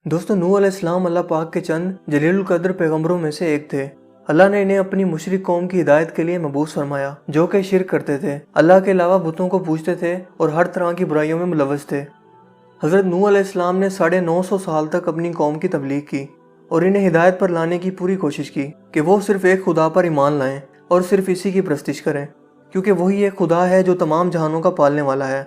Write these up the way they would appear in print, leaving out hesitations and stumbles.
दोस्तों, नूह अलैहिस्सलाम अल्लाह पाक के चंद जलीलुल कद्र पैगंबरों में से एक थे। अल्लाह ने इन्हें अपनी मुशरिक कौम की हिदायत के लिए मबूस फरमाया, जो कि शिर्क करते थे, अल्लाह के अलावा बुतों को पूजते थे और हर तरह की बुराइयों में मुलव्वस थे। हज़रत नूह अलैहिस्सलाम ने 950 साल तक अपनी कौम की तबलीग की और इन्हें हिदायत पर लाने की पूरी कोशिश की कि वो सिर्फ एक खुदा पर ईमान लाएं और सिर्फ इसी की प्रस्तिश करें, क्योंकि वही एक खुदा है जो तमाम जहानों का पालने वाला है।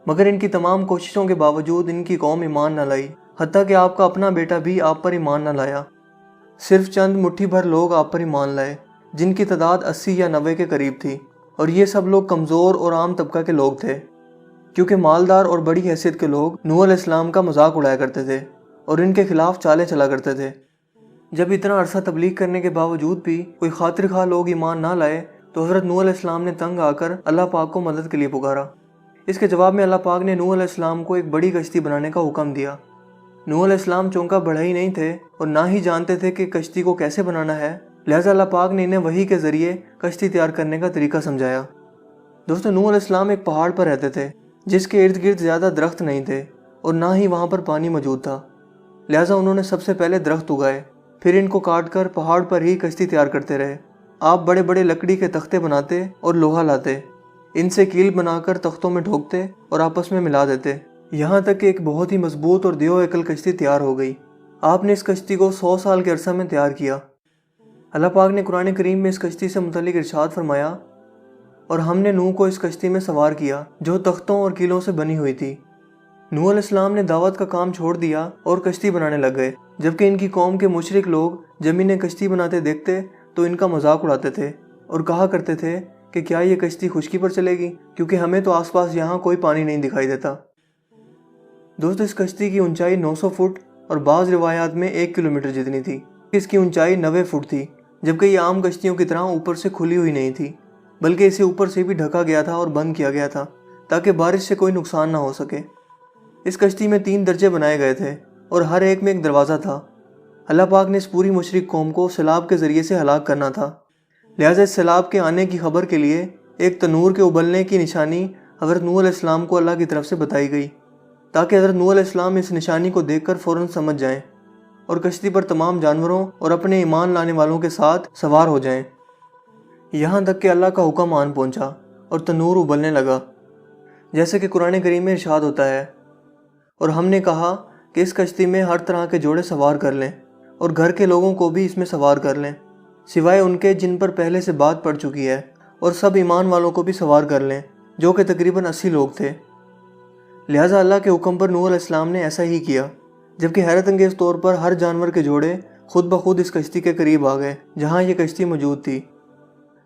मगर इनकी तमाम कोशिशों के बावजूद इनकी कौम ईमान न लाई, हत्ता कि आपका अपना बेटा भी आप पर ईमान न लाया। सिर्फ चंद मुट्ठी भर लोग आप पर ईमान लाए, जिनकी तादाद 80 या 90 के करीब थी, और ये सब लोग कमज़ोर और आम तबका के लोग थे, क्योंकि मालदार और बड़ी हैसियत के लोग नूह अलैहिस्सलाम का मजाक उड़ाया करते थे और इनके खिलाफ चालें चला करते थे। जब इतना अरसा तबलीग करने के बावजूद भी कोई खातिर खा लोग ईमान ना लाए, तो हज़रत नूह अलैहिस्सलाम ने तंग आकर अल्लाह पाक को मदद के लिए पुकारा। इसके जवाब में अल्लाह पाक ने नूह अलैहिस्सलाम को एक बड़ी कश्ती बनाने का हुक्म दिया। नूह अलैहिस्सलाम चौंका बढ़ई नहीं थे और ना ही जानते थे कि कश्ती को कैसे बनाना है, लिहाजा अल्लाह पाक ने इन्हें वही के ज़रिए कश्ती तैयार करने का तरीका समझाया। दोस्तों, नूह अलैहिस्सलाम एक पहाड़ पर रहते थे जिसके इर्द गिर्द ज़्यादा दरख्त नहीं थे और ना ही वहाँ पर पानी मौजूद था। लिहाजा उन्होंने सबसे पहले दरख्त उगाए, फिर इनको काट कर पहाड़ पर ही कश्ती तैयार करते रहे। आप बड़े बड़े लकड़ी के तख्ते बनाते और लोहा लाते, इनसे कील बनाकर तख्तों में ठोकते और आपस में मिला देते, यहाँ तक कि एक बहुत ही मजबूत और दियो एकल कश्ती तैयार हो गई। आपने इस कश्ती को 100 साल के अरसा में तैयार किया। अल्लाह पाक ने कुरान करीम में इस कश्ती से मुतल्लिक इरशाद फरमाया, और हमने नूह को इस कश्ती में सवार किया जो तख्तों और कीलों से बनी हुई थी। नूह अलैहिस्सलाम ने दावत का काम छोड़ दिया और कश्ती बनाने लग गए, जबकि इनकी कौम के मुशरिक लोग जब इन्हें कश्ती बनाते देखते तो इनका मजाक उड़ाते थे और कहा करते थे कि क्या ये कश्ती खुश्की पर चलेगी, क्योंकि हमें तो आसपास यहाँ कोई पानी नहीं दिखाई देता। दोस्तों, इस कश्ती की ऊंचाई 900 फुट और बाज़ रिवायात में 1 किलोमीटर जितनी थी। इसकी ऊंचाई 90 फुट थी, जबकि ये आम कश्तियों की तरह ऊपर से खुली हुई नहीं थी, बल्कि इसे ऊपर से भी ढका गया था और बंद किया गया था ताकि बारिश से कोई नुकसान ना हो सके। इस कश्ती में 3 दर्जे बनाए गए थे और हर एक में एक दरवाज़ा था। अल्लाह पाक ने इस पूरी मुशरिक कौम को सैलाब के ज़रिए से हलाक करना था, लिहाजा इस सैलाब के आने की खबर के लिए एक तनूर के उबलने की निशानी हज़रत नूह अलैहिस्सलाम को अल्लाह की तरफ से बताई गई, ताकि हज़रत नूह अलैहिस्सलाम इस निशानी को देखकर फ़ौरन समझ जाएं और कश्ती पर तमाम जानवरों और अपने ईमान लाने वालों के साथ सवार हो जाएं। यहाँ तक कि अल्लाह का हुक्म आन पहुँचा और तनूर उबलने लगा, जैसे कि कुरान करीम में इरशाद होता है, और हमने कहा कि इस कश्ती में हर तरह के जोड़े सवार कर लें और घर के लोगों को भी इसमें सवार कर लें, सिवाय उनके जिन पर पहले से बात पड़ चुकी है, और सब ईमान वालों को भी सवार कर लें, जो कि तकरीबन 80 लोग थे। लिहाजा अल्लाह के हुक्म पर नूह अलैहिस्सलाम ने ऐसा ही किया, जबकि हैरत अंगेज़ तौर पर हर जानवर के जोड़े खुद ब खुद इस कश्ती के करीब आ गए जहाँ ये कश्ती मौजूद थी।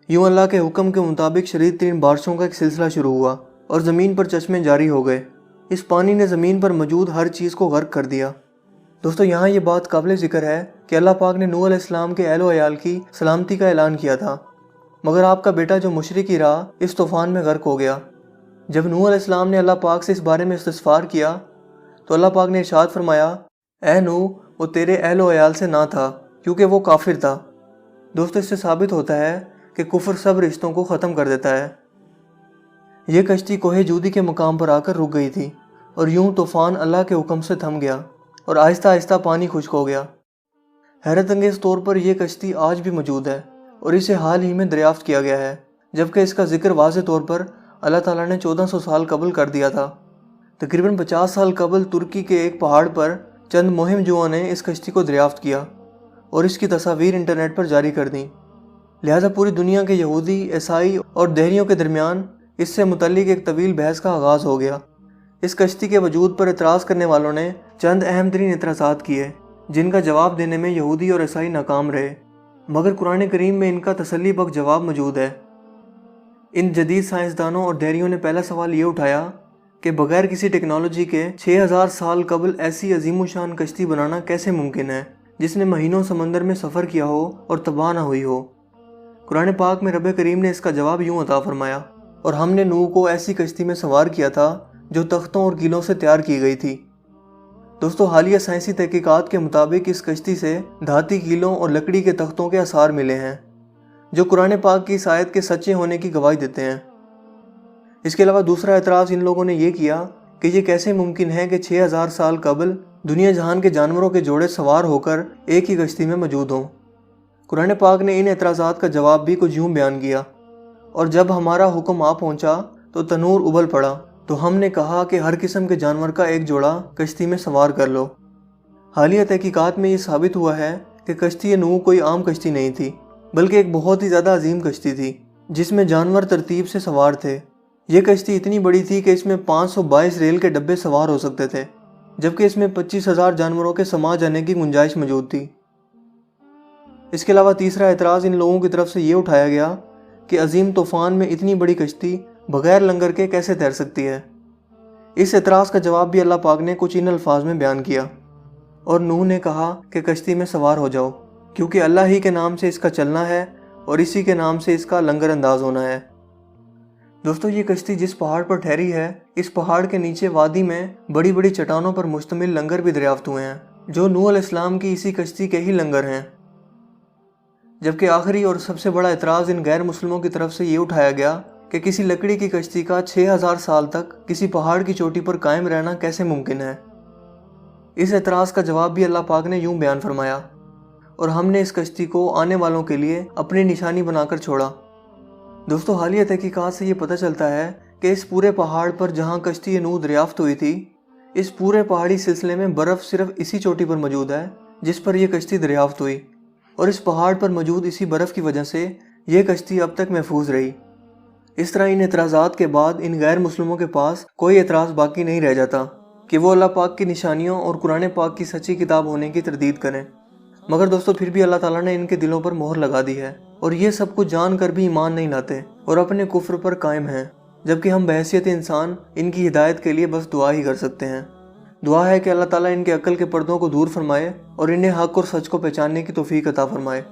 यूँ अल्लाह के हुक्म के मुताबिक शदीद तरीन बारिशों का एक सिलसिला शुरू हुआ और ज़मीन पर चश्मे जारी हो गए। इस पानी ने ज़मीन पर मौजूद हर चीज़ को गर्क कर दिया। दोस्तों, यहाँ ये बात काबिल ज़िक्र है कि अल्लाह पाक ने नूह अलैहिस्सलाम के अहलो अयाल की सलामती का ऐलान किया था, मगर आपका बेटा जो मुशरिक ही रहा इस तूफ़ान में गर्क हो गया। जब नूह अलैहिस्सलाम ने अल्लाह पाक से इस बारे में इस्तिग़फ़ार किया तो अल्लाह पाक ने इरशाद फरमाया, ए नूह, वो तेरे अहलो अयाल से ना था, क्योंकि वो काफिर था। दोस्तों, इससे साबित होता है कि कुफ्र सब रिश्तों को ख़त्म कर देता है। यह कश्ती कोहे जूदी के मुकाम पर आकर रुक गई थी और यूं तूफ़ान अल्लाह के हुक्म से थम गया और आहिस्ता आहिस्ता पानी खुश्क हो गया। हैरत अंगेज़ तौर पर यह कश्ती आज भी मौजूद है और इसे हाल ही में दरियाफ्त किया गया है, जबकि इसका जिक्र वाज़े तौर पर अल्लाह ताला ने 1400 साल कबल कर दिया था। तकरीबन 50 साल कबल तुर्की के एक पहाड़ पर चंद मुहिम जुओं ने इस कश्ती को दरियाफ्त किया और इसकी तस्वीर इंटरनेट पर जारी कर दी। लिहाजा पूरी दुनिया के यहूदी, ईसाई और देहरियों के दरमियान इससे मुतल्लिक एक तवील बहस का आगाज़ हो गया। इस कश्ती के वजूद पर एतराज़ करने वालों ने चंद अहम तरीन एतराज़ात किए, जिनका जवाब देने में यहूदी और ईसाई नाकाम रहे, मगर कुरान करीम में इनका तसल्ली बख्श जवाब मौजूद है। इन जदीद साइंसदानों और देहरियों ने पहला सवाल ये उठाया कि बगैर किसी टेक्नोलॉजी के 6000 साल कबल ऐसी अजीमुशान कश्ती बनाना कैसे मुमकिन है जिसने महीनों समंदर में सफ़र किया हो और तबाह ना हुई हो। कुरान पाक में रब करीम ने इसका जवाब यूँ अता फरमाया, और हमने नूह को ऐसी कश्ती में सवार किया था जो तख्तों और कीलों से तैयार की गई थी। दोस्तों, हालिया साइंसी तहकीकात के मुताबिक इस कश्ती से धाती कीलों और लकड़ी के तख्तों के आसार मिले हैं, जो कुरान पाक की इस आयत के सच्चे होने की गवाही देते हैं। इसके अलावा दूसरा एतराज़ इन लोगों ने यह किया कि ये कैसे मुमकिन है कि 6000 साल कबल दुनिया जहान के जानवरों के जोड़े सवार होकर एक ही कश्ती में मौजूद हों। कुरान पाक ने इन एतराज़ात का जवाब भी कुछ यूं बयान किया, और जब हमारा हुक्म आ पहुंचा तो तनूर उबल पड़ा, तो हमने कहा कि हर किस्म के जानवर का एक जोड़ा कश्ती में सवार कर लो। हालिया तहकीकात में ये साबित हुआ है कि कश्ती नूह कोई आम कश्ती नहीं थी, बल्कि एक बहुत ही ज़्यादा अजीम कश्ती थी जिसमें जानवर तरतीब से सवार थे। ये कश्ती इतनी बड़ी थी कि इसमें 522 रेल के डब्बे सवार हो सकते थे, जबकि इसमें 25,000 जानवरों के समा जाने की गुंजाइश मौजूद थी। इसके अलावा तीसरा एतराज़ इन लोगों की तरफ से ये उठाया गया कि अजीम तूफ़ान में इतनी बड़ी कश्ती बगैर लंगर के कैसे तैर सकती है। इस एतराज़ का जवाब भी अल्लाह पाक ने कुछ इन अल्फाज में बयान किया, और नूह ने कहा कि कश्ती में सवार हो जाओ, क्योंकि अल्लाह ही के नाम से इसका चलना है और इसी के नाम से इसका लंगर अंदाज होना है। दोस्तों, ये कश्ती जिस पहाड़ पर ठहरी है, इस पहाड़ के नीचे वादी में बड़ी बड़ी चट्टानों पर मुश्तमिल लंगर भी दरियाफ्त हुए हैं, जो नूह अलैहिस्सलाम की इसी कश्ती के ही लंगर हैं। जबकि आखिरी और सबसे बड़ा एतराज़ इन गैर मुस्लिमों की तरफ से ये उठाया गया कि किसी लकड़ी की कश्ती का 6000 साल तक किसी पहाड़ की चोटी पर कायम रहना कैसे मुमकिन है। इस एतराज़ का जवाब भी अल्लाह पाक ने यूं बयान फरमाया, और हमने इस कश्ती को आने वालों के लिए अपनी निशानी बनाकर छोड़ा। दोस्तों, हालिया तहकीकात से ये पता चलता है कि इस पूरे पहाड़ पर जहाँ कश्ती नूह दरियाफ्त हुई थी, इस पूरे पहाड़ी सिलसिले में बर्फ़ सिर्फ इसी चोटी पर मौजूद है जिस पर यह कश्ती दरियाफ्त हुई, और इस पहाड़ पर मौजूद इसी बर्फ़ की वजह से यह कश्ती अब तक महफूज रही। इस तरह इन एतराज़ात के बाद इन गैर मुस्लिमों के पास कोई एतराज़ बाकी नहीं रह जाता कि वो अल्लाह पाक की निशानियों और कुरान पाक की सच्ची किताब होने की तरदीद करें। मगर दोस्तों, फिर भी अल्लाह ताला ने इनके दिलों पर मोहर लगा दी है, और ये सब कुछ जान कर भी ईमान नहीं लाते और अपने कुफ्र पर कायम हैं, जबकि हम बहैसियत इंसान इनकी हिदायत के लिए बस दुआ ही कर सकते हैं। दुआ है कि अल्लाह ताला इनके अक्ल के पर्दों को दूर फरमाए और इन्हें हक और सच को पहचानने की तौफीक अता फरमाए।